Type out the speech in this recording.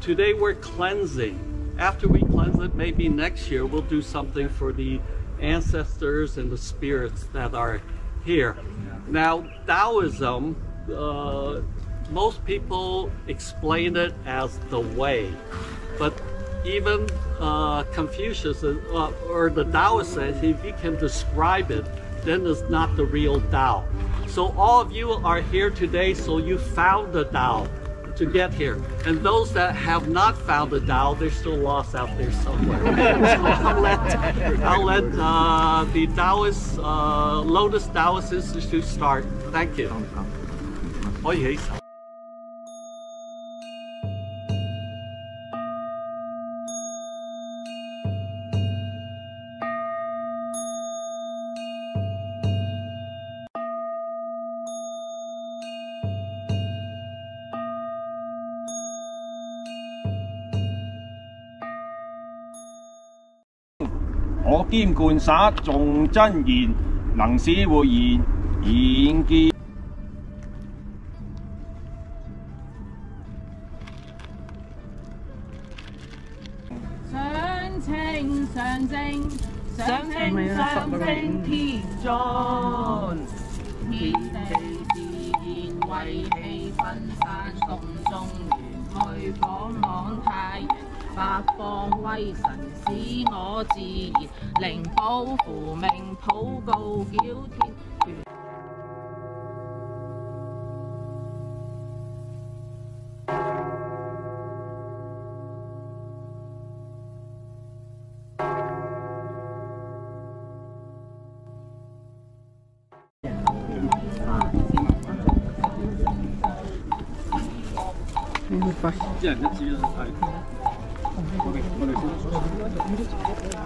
today we're cleansing. After we cleanse it, maybe next year we'll do something for the ancestors and the spirits that are here. Now, Taoism, most people explain it as the way, but even Confucius or the Taoist says if you can describe it, then it's not the real Tao. So all of you are here today, so you found the Tao to get here. And those that have not found the Tao, they're still lost out there somewhere. So I'll let the Taoist, Lotus Taoist Institute start. Thank you. 可以起手。我兼觀灑眾真言，能使活現現見。上清上正，上清上正天尊，天地自然為氣分散，動中元去訪望太陽。 八方威神使我自然，靈寶符命普告繳天。一人一支啦，係。我哋